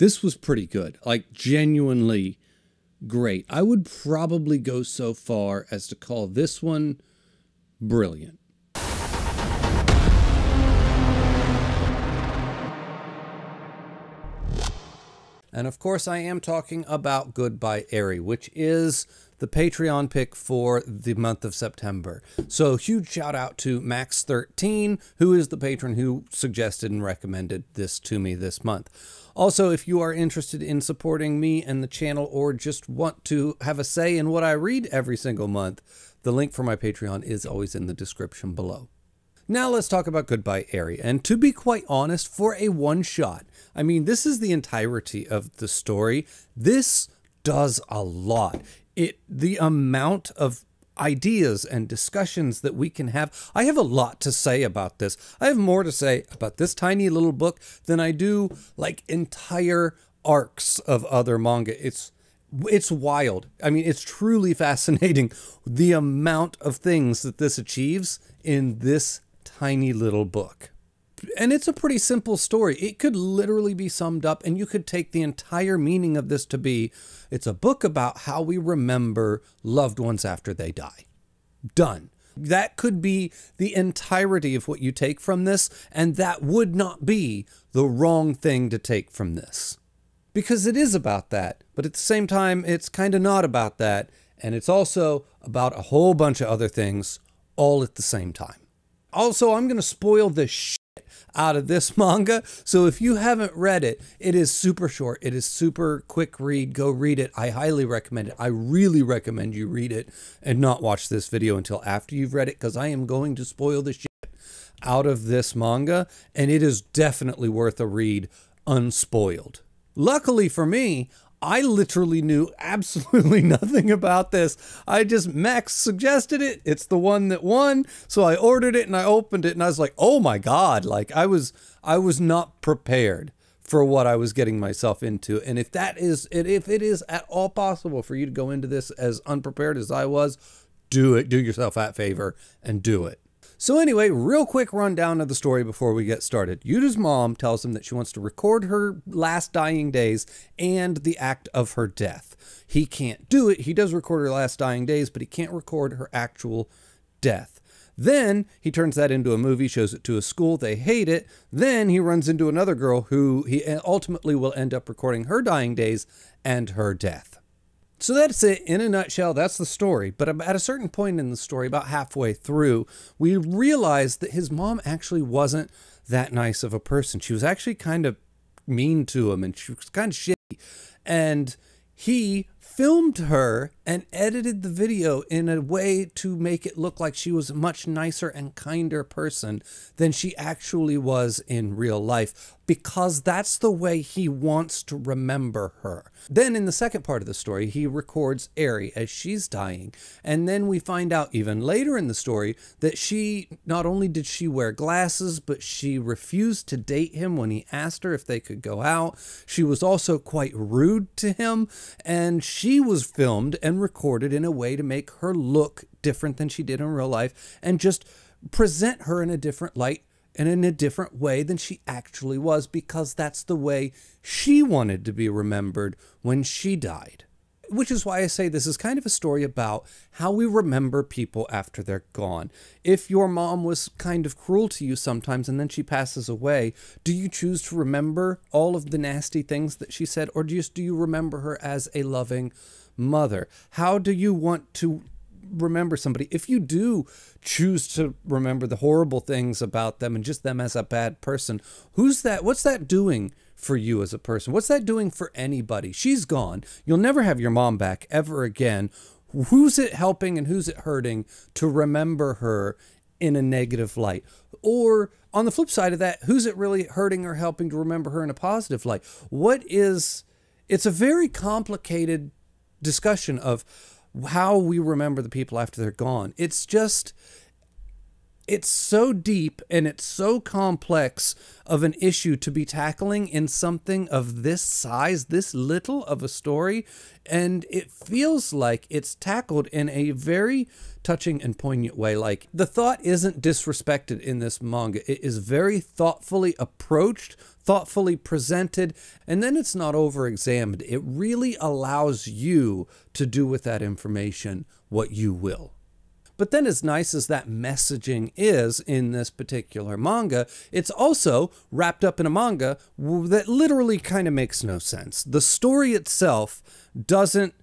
This was pretty good, like genuinely great. I would probably go so far as to call this one brilliant. And of course, I am talking about Goodbye Eri, which is the Patreon pick for the month of September. So huge shout out to Max13, who is the patron who suggested and recommended this to me this month. Also, if you are interested in supporting me and the channel, or just want to have a say in what I read every single month, the link for my Patreon is always in the description below. Now let's talk about Goodbye Eri. And to be quite honest, for a one-shot, I mean, this is the entirety of the story. This does a lot. The amount of ideas and discussions that we can have. I have a lot to say about this. I have more to say about this tiny little book than I do like entire arcs of other manga. It's wild. I mean, it's truly fascinating the amount of things that this achieves in this tiny little book. And it's a pretty simple story. It could literally be summed up, and you could take the entire meaning of this to be, it's a book about how we remember loved ones after they die. Done. That could be the entirety of what you take from this, and that would not be the wrong thing to take from this. Because it is about that, but at the same time, it's kind of not about that, and it's also about a whole bunch of other things all at the same time. Also, I'm going to spoil the shit out of this manga, so if you haven't read it, it is super short. It is super quick read. Go read it. I highly recommend it. I really recommend you read it and not watch this video until after you've read it, because I am going to spoil the shit out of this manga, and it is definitely worth a read unspoiled. Luckily for me, I literally knew absolutely nothing about this. Max suggested it. It's the one that won. So I ordered it and I opened it and I was like, oh my God. Like I was not prepared for what I was getting myself into. And if it is at all possible for you to go into this as unprepared as I was, do it. Do yourself that favor and do it. So anyway, real quick rundown of the story before we get started. Yuta's mom tells him that she wants to record her last dying days and the act of her death. He can't do it. He does record her last dying days, but he can't record her actual death. Then he turns that into a movie, shows it to a school. They hate it. Then he runs into another girl who he ultimately will end up recording her dying days and her death. So that's it in a nutshell. That's the story. But at a certain point in the story, about halfway through, we realized that his mom actually wasn't that nice of a person. She was actually kind of mean to him, and she was kind of shitty. And he filmed her and edited the video in a way to make it look like she was a much nicer and kinder person than she actually was in real life, because that's the way he wants to remember her. Then in the second part of the story, he records Eri as she's dying. And then we find out even later in the story that not only did she wear glasses, but she refused to date him when he asked her if they could go out. She was also quite rude to him, and she was filmed and recorded in a way to make her look different than she did in real life and just present her in a different light and in a different way than she actually was, because that's the way she wanted to be remembered when she died. Which is why I say this is kind of a story about how we remember people after they're gone. If your mom was kind of cruel to you sometimes and then she passes away, do you choose to remember all of the nasty things that she said, or do you remember her as a loving mother? How do you want to remember somebody? If you do choose to remember the horrible things about them and just them as a bad person, what's that doing for you as a person? What's that doing for anybody? She's gone. You'll never have your mom back ever again. Who's it helping and who's it hurting to remember her in a negative light? Or on the flip side of that, who's it really hurting or helping to remember her in a positive light? It's a very complicated discussion of how we remember the people after they're gone. It's It's so deep and it's so complex of an issue to be tackling in something of this size, this little of a story. And it feels like it's tackled in a very touching and poignant way. Like, the thought isn't disrespected in this manga. It is very thoughtfully approached, thoughtfully presented, and then it's not over-examined. It really allows you to do with that information what you will. But then, as nice as that messaging is in this particular manga, it's also wrapped up in a manga that literally kind of makes no sense. The story itself doesn't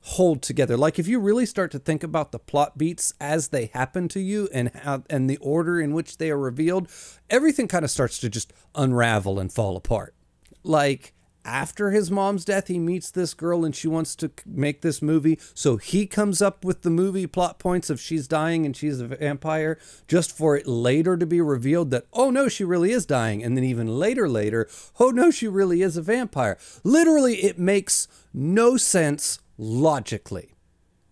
hold together. Like, if you really start to think about the plot beats as they happen to you and the order in which they are revealed, everything kind of starts to just unravel and fall apart. Like, after his mom's death, he meets this girl and she wants to make this movie. So he comes up with the movie plot points of she's dying and she's a vampire, just for it later to be revealed that, oh no, she really is dying. And then even later, oh no, she really is a vampire. Literally, it makes no sense logically.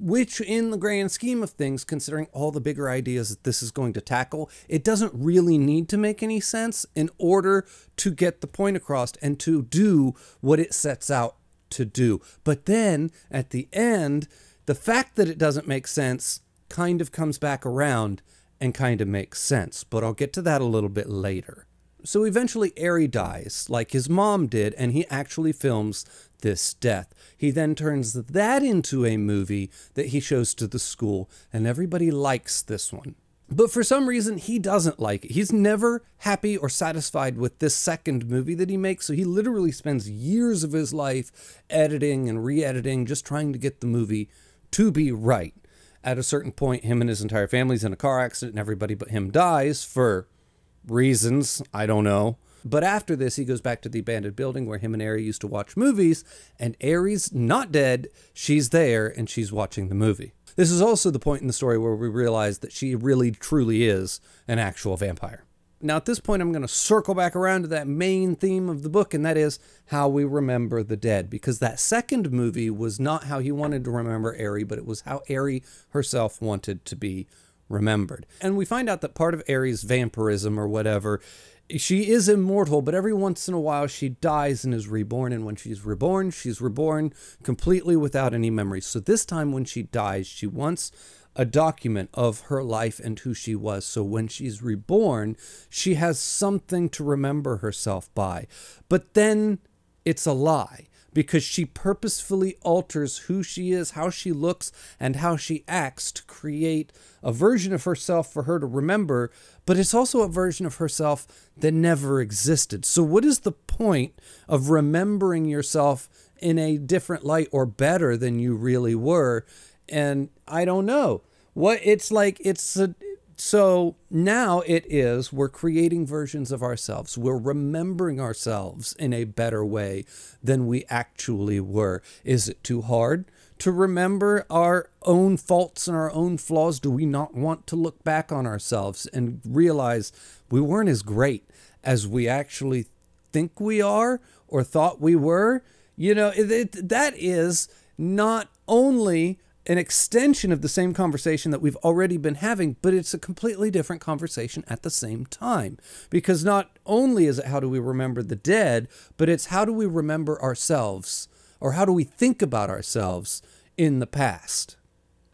Which, in the grand scheme of things, considering all the bigger ideas that this is going to tackle, it doesn't really need to make any sense in order to get the point across and to do what it sets out to do. But then, at the end, the fact that it doesn't make sense kind of comes back around and kind of makes sense. But I'll get to that a little bit later. So eventually Eri dies, like his mom did, and he actually films this death. He then turns that into a movie that he shows to the school, and everybody likes this one. But for some reason, he doesn't like it. He's never happy or satisfied with this second movie that he makes, so he literally spends years of his life editing and re-editing, just trying to get the movie to be right. At a certain point, him and his entire family's in a car accident, and everybody but him dies for reasons, I don't know. But after this, he goes back to the abandoned building where him and Eri used to watch movies, and Eri's not dead. She's there, and she's watching the movie. This is also the point in the story where we realize that she really, truly is an actual vampire. Now, at this point, I'm going to circle back around to that main theme of the book, and that is how we remember the dead. Because that second movie was not how he wanted to remember Eri, but it was how Eri herself wanted to be remembered. And we find out that part of Eri's vampirism or whatever, she is immortal, but every once in a while she dies and is reborn. And when she's reborn completely without any memories. So this time when she dies, she wants a document of her life and who she was. So when she's reborn, she has something to remember herself by. But then it's a lie, because she purposefully alters who she is, how she looks, and how she acts to create a version of herself for her to remember, but it's also a version of herself that never existed. So what is the point of remembering yourself in a different light or better than you really were? And I don't know. So now we're creating versions of ourselves. We're remembering ourselves in a better way than we actually were. Is it too hard to remember our own faults and our own flaws? Do we not want to look back on ourselves and realize we weren't as great as we actually think we are or thought we were? You know, that is not only an extension of the same conversation that we've already been having, but it's a completely different conversation at the same time. Because not only is it how do we remember the dead, but it's how do we remember ourselves, or how do we think about ourselves in the past.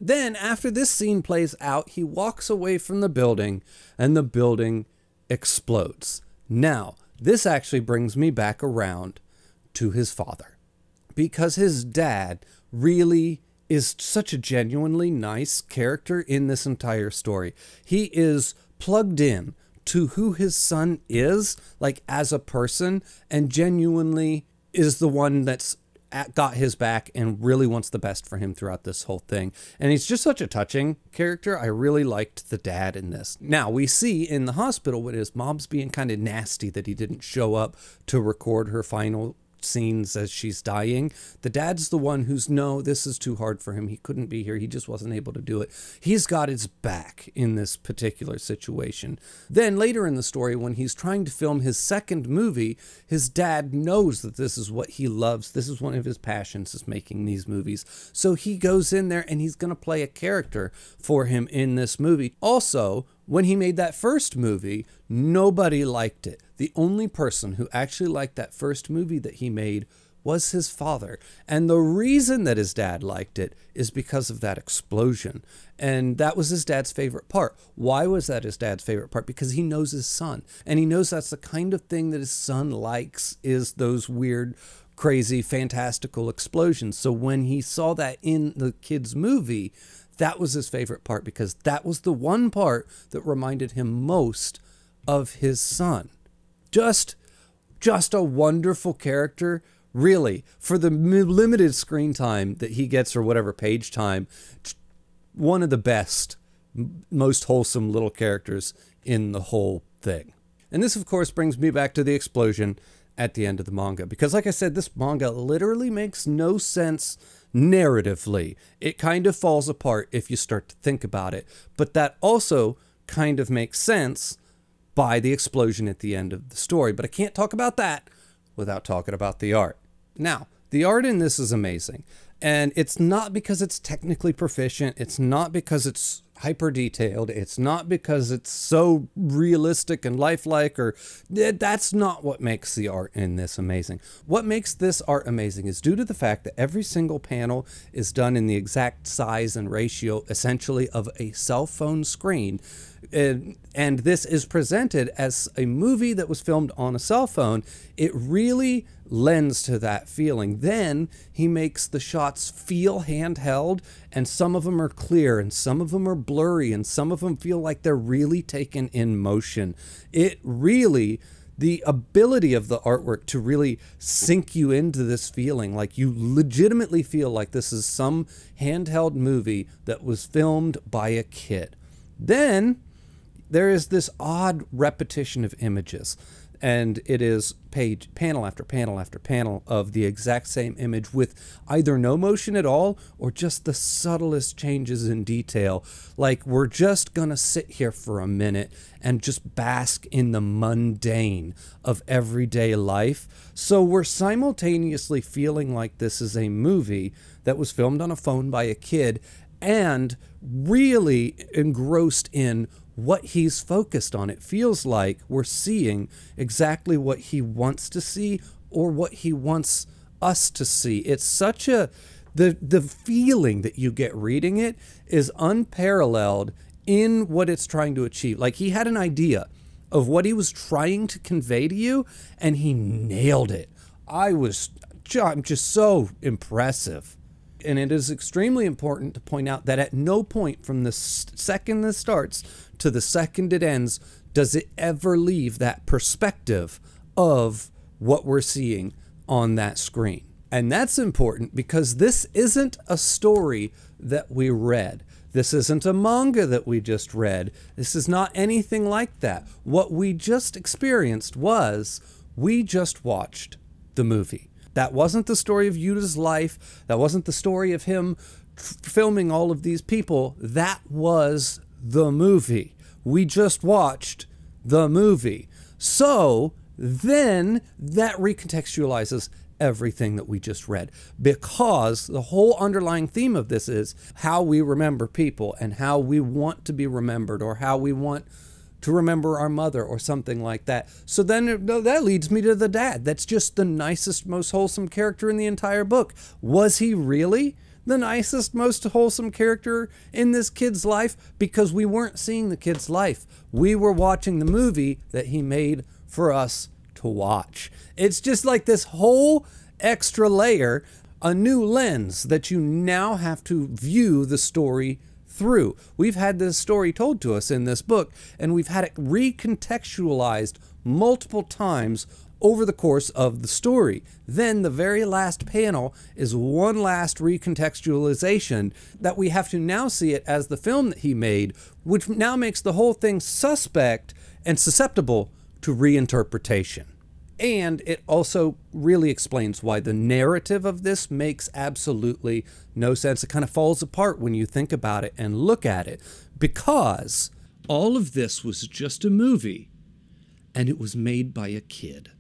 Then, after this scene plays out, he walks away from the building, and the building explodes. Now, this actually brings me back around to his father, because his dad really is such a genuinely nice character in this entire story. He is plugged in to who his son is, like as a person, and genuinely is the one that's got his back and really wants the best for him throughout this whole thing. And he's just such a touching character. I really liked the dad in this. Now, we see in the hospital when his mom's being kind of nasty that he didn't show up to record her final scenes as she's dying. The dad's the one who's, no, this is too hard for him. He couldn't be here. He just wasn't able to do it. He's got his back in this particular situation. Then later in the story, when he's trying to film his second movie, his dad knows that this is what he loves. This is one of his passions, is making these movies. So he goes in there and he's going to play a character for him in this movie. Also, when he made that first movie, nobody liked it. The only person who actually liked that first movie that he made was his father. And the reason that his dad liked it is because of that explosion. And that was his dad's favorite part. Why was that his dad's favorite part? Because he knows his son. And he knows that's the kind of thing that his son likes, is those weird, crazy, fantastical explosions. So when he saw that in the kid's movie, that was his favorite part, because that was the one part that reminded him most of his son. Just a wonderful character, really, for the limited screen time that he gets, or whatever page time. One of the best, most wholesome little characters in the whole thing. And this, of course, brings me back to the explosion at the end of the manga, because like I said, this manga literally makes no sense narratively. It kind of falls apart if you start to think about it, but that also kind of makes sense by the explosion at the end of the story. But I can't talk about that without talking about the art. Now, the art in this is amazing, and it's not because it's technically proficient. It's not because it's hyper detailed. It's not because it's so realistic and lifelike, or that's not what makes the art in this amazing. What makes this art amazing is due to the fact that every single panel is done in the exact size and ratio, essentially, of a cell phone screen. And this is presented as a movie that was filmed on a cell phone. It really lends to that feeling. Then he makes the shots feel handheld, and some of them are clear and some of them are blurry and some of them feel like they're really taken in motion. It really, the ability of the artwork to really sink you into this feeling, like you legitimately feel like this is some handheld movie that was filmed by a kid. Then there is this odd repetition of images, and it is panel after panel after panel of the exact same image with either no motion at all or just the subtlest changes in detail. Like, we're just gonna sit here for a minute and just bask in the mundane of everyday life. So we're simultaneously feeling like this is a movie that was filmed on a phone by a kid, and really engrossed in what he's focused on. It feels like we're seeing exactly what he wants to see, or what he wants us to see. It's such a, the feeling that you get reading it is unparalleled in what it's trying to achieve. Like, he had an idea of what he was trying to convey to you, and he nailed it. I'm just so impressive. And it is extremely important to point out that at no point from the second this starts to the second it ends does it ever leave that perspective of what we're seeing on that screen. And that's important because this isn't a story that we read. This isn't a manga that we just read. This is not anything like that. What we just experienced was, we just watched the movie. That wasn't the story of Yuta's life. That wasn't the story of him filming all of these people. That was the movie. We just watched the movie. So then that recontextualizes everything that we just read, because the whole underlying theme of this is how we remember people and how we want to be remembered, or how we want to remember our mother, or something like that. So then that leads me to the dad. That's just the nicest, most wholesome character in the entire book. Was he really the nicest, most wholesome character in this kid's life? Because we weren't seeing the kid's life. We were watching the movie that he made for us to watch. It's just like this whole extra layer, a new lens that you now have to view the story through. We've had this story told to us in this book, and we've had it recontextualized multiple times over the course of the story. Then the very last panel is one last recontextualization that we have to now see it as the film that he made, which now makes the whole thing suspect and susceptible to reinterpretation. And it also really explains why the narrative of this makes absolutely no sense. It kind of falls apart when you think about it and look at it, because all of this was just a movie, and it was made by a kid.